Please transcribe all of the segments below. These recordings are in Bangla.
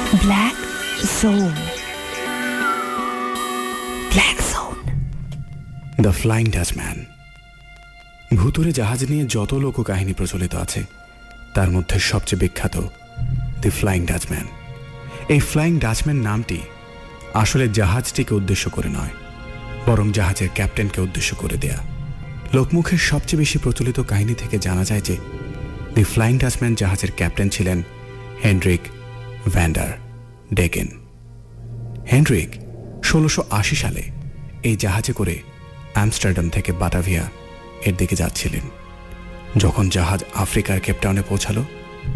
Black zone. Black zone. The flying Dutchman. ভুতুরে জাহাজ নিয়ে যত লোককাহিনী প্রচলিত আছে তার মধ্যে সবচেয়ে বিখ্যাত দি ফ্লাইং ডাচম্যান। এই ফ্লাইং ডাচম্যান নামটি আসলে জাহাজটিকে উদ্দেশ্য করে নয়, বরং জাহাজের ক্যাপ্টেনকে উদ্দেশ্য করে দেয়া। লোকমুখের সবচেয়ে বেশি প্রচলিত কাহিনী থেকে জানা যায় যে দি ফ্লাইং ডাচম্যান জাহাজের ক্যাপ্টেন ছিলেন হেনরিক ভ্যান্ডার ডেকেন। হেনরিক 1680 সালে এই জাহাজে করে আমস্টারডাম থেকে বাটাভিয়া এর দিকে যাচ্ছিলেন। যখন জাহাজ আফ্রিকার কেপটাউনে পৌঁছালো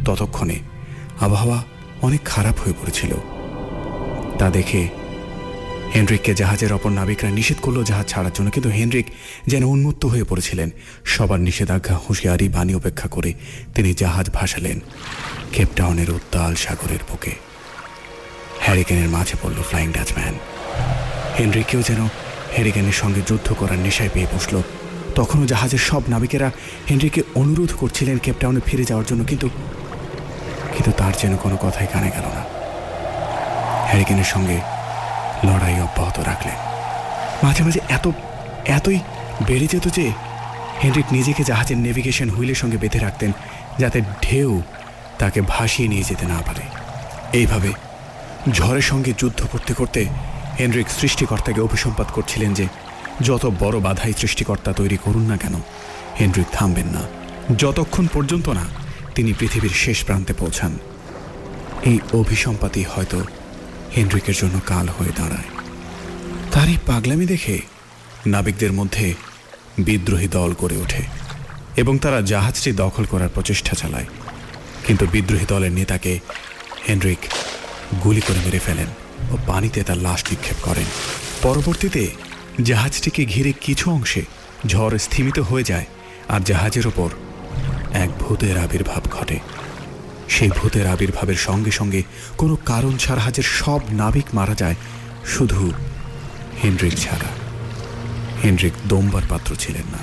ততক্ষণে আবহাওয়া অনেক খারাপ হয়ে পড়েছিল। তা দেখে হেনরিককে জাহাজের অপর নাবিকরা নিষেধ করলো জাহাজ ছাড়ার জন্য, কিন্তু হেনরিক যেন উন্মত্ত হয়ে পড়েছিলেন। সবার নিষেধাজ্ঞা হুঁশিয়ারি বাণী উপেক্ষা করে তিনি জাহাজ ভাসালেন কেপটাউনের উত্তাল সাগরের বুকে। হ্যারিকেনের মাঝে পড়ল ফ্লাইং ডাচম্যান। হেনরিককেও যেন হ্যারিকেনের সঙ্গে যুদ্ধ করার নেশায় পেয়ে বসল। তখনও জাহাজের সব নাবিকেরা হেনরিকে অনুরোধ করছিলেন কেপটাউনে ফিরে যাওয়ার জন্য, কিন্তু তার যেন কোনো কথাই কানে গেল না। হ্যারিকেনের সঙ্গে লড়াই অব্যাহত রাখলেন। মাঝে মাঝে এতই বেড়ে যেত যে হেনরিক নিজেকে জাহাজের নেভিগেশন হুইলের সঙ্গে বেঁধে রাখতেন, যাতে ঢেউ তাকে ভাসিয়ে নিয়ে যেতে না পারে। এইভাবে ঝড়ের সঙ্গে যুদ্ধ করতে করতে হেনরিক সৃষ্টিকর্তাকে অভিসম্পাত করছিলেন যে যত বড় বাধাই সৃষ্টিকর্তা তৈরি করুন না কেন, হেনরিক থামবেন না যতক্ষণ পর্যন্ত না তিনি পৃথিবীর শেষ প্রান্তে পৌঁছান। এই অভিসম্পাতই হয়তো হেনরিকের জন্য কাল হয়ে দাঁড়ায়। তার এই পাগলামি দেখে নাবিকদের মধ্যে বিদ্রোহী দল গড়ে ওঠে এবং তারা জাহাজটি দখল করার প্রচেষ্টা চালায়। কিন্তু বিদ্রোহী দলের নেতাকে হেনরিক গুলি করে মেরে ফেলেন ও পানিতে তার লাশ নিক্ষেপ করেন। পরবর্তীতে জাহাজটিকে ঘিরে কিছু অংশে ঝড় স্থিমিত হয়ে যায় আর জাহাজের ওপর এক ভূতের আবির্ভাব ঘটে। সেই ভূতের আবির্ভাবের সঙ্গে সঙ্গে কোনো কারণ ছাড়া জাহাজের সব নাবিক মারা যায়, শুধু হেনরিক ছাড়া। হেনরিক দমবার পাত্র ছিলেন না।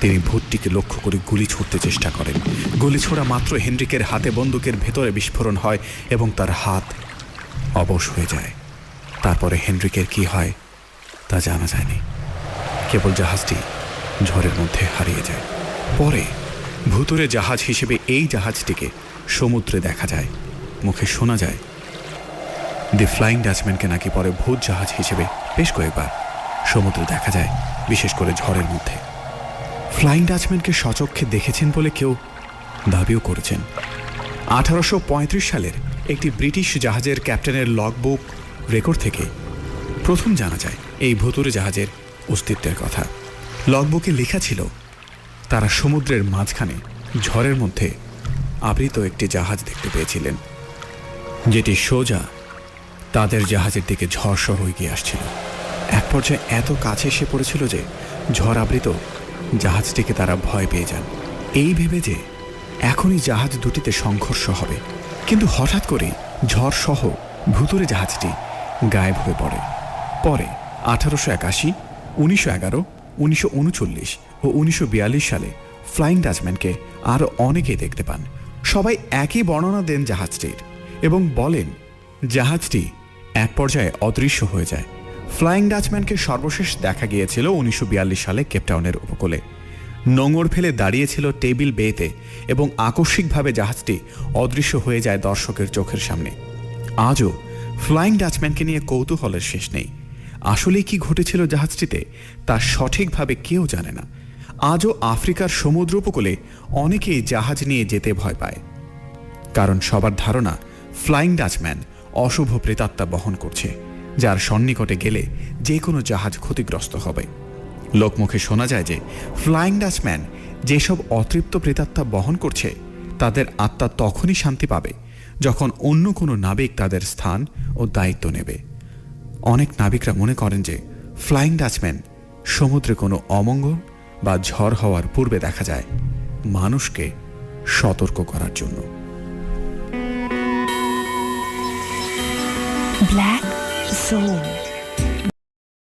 তিনি ভূতটিকে লক্ষ্য করে গুলি ছুড়তে চেষ্টা করেন। গুলি ছোড়া মাত্র হেনরিকের হাতে বন্দুকের ভেতরে বিস্ফোরণ হয় এবং তার হাত অবশ হয়ে যায়। তারপরে হেনরিকের কি হয় তা জানা যায়নি, কেবল জাহাজটি ঝড়ের মধ্যে হারিয়ে যায়। পরে ভুতুরে জাহাজ হিসেবে এই জাহাজটিকে সমুদ্রে দেখা যায়। মুখে শোনা যায় দি ফ্লাইং ডাচম্যানকে নাকি পরে ভূত জাহাজ হিসেবে বেশ কয়েকবার সমুদ্রে দেখা যায়, বিশেষ করে ঝড়ের মধ্যে। ফ্লাইং ডাচম্যানকে স্বচক্ষে দেখেছেন বলে কেউ দাবিও করেছেন। 1835 সালের একটি ব্রিটিশ জাহাজের ক্যাপ্টেনের লগবুক রেকর্ড থেকে প্রথম জানা যায় এই ভুতুরে জাহাজের অস্তিত্বের কথা। লগবুকে লেখা ছিল তারা সমুদ্রের মাঝখানে ঝড়ের মধ্যে আবৃত একটি জাহাজ দেখতে পেয়েছিলেন, যেটি সোজা তাদের জাহাজের দিকে ঝড় সহ এগিয়ে আসছিল। এক পর্যায়ে এত কাছে এসে পড়েছিল যে ঝড় আবৃত জাহাজটিকে তারা ভয় পেয়ে যান, এই ভেবে যে এখনই জাহাজ দুটিতে সংঘর্ষ হবে। কিন্তু হঠাৎ করে ঝড় সহ ভুতুরে জাহাজটি গায়েব হয়ে পড়ে। পরে 1881, 1911, 1939 ও 1942 সালে ফ্লাইং ডাচম্যানকে আরও অনেকেই দেখতে পান। সবাই একই বর্ণনা দেন জাহাজটির এবং বলেন জাহাজটি এক পর্যায়ে অদৃশ্য হয়ে যায়। ফ্লাইং ডাচম্যানকে সর্বশেষ দেখা গিয়েছিল 1942 সালে কেপটাউনের উপকূলে। নোঙর ফেলে দাঁড়িয়েছিল টেবিল বেতে এবং আকস্মিকভাবে জাহাজটি অদৃশ্য হয়ে যায় দর্শকের চোখের সামনে। আজও ফ্লাইং ডাচম্যানকে নিয়ে কৌতূহলের শেষ নেই। আসলে কি ঘটেছিল জাহাজটিতে তা সঠিকভাবে কেউ জানে না। আজও আফ্রিকার সমুদ্র উপকূলে অনেকেই জাহাজ নিয়ে যেতে ভয় পায়, কারণ সবার ধারণা ফ্লাইং ডাচম্যান অশুভ প্রেতাত্মা বহন করছে, যার সন্নিকটে গেলে যে কোনো জাহাজ ক্ষতিগ্রস্ত হবে। লোকমুখে শোনা যায় যে ফ্লাইং ডাচম্যান যেসব অতৃপ্ত প্রেতাত্মা বহন করছে তাদের আত্মা তখনই শান্তি পাবে যখন অন্য কোনো নাবিক তাদের স্থান ও দায়িত্ব নেবে। অনেক নাবিকরা মনে করেন যে ফ্লাইং ডাচম্যান সমুদ্রে কোনো অমঙ্গল বা ঝড় হওয়ার পূর্বে দেখা যায়, মানুষকে সতর্ক করার জন্য। Black zone.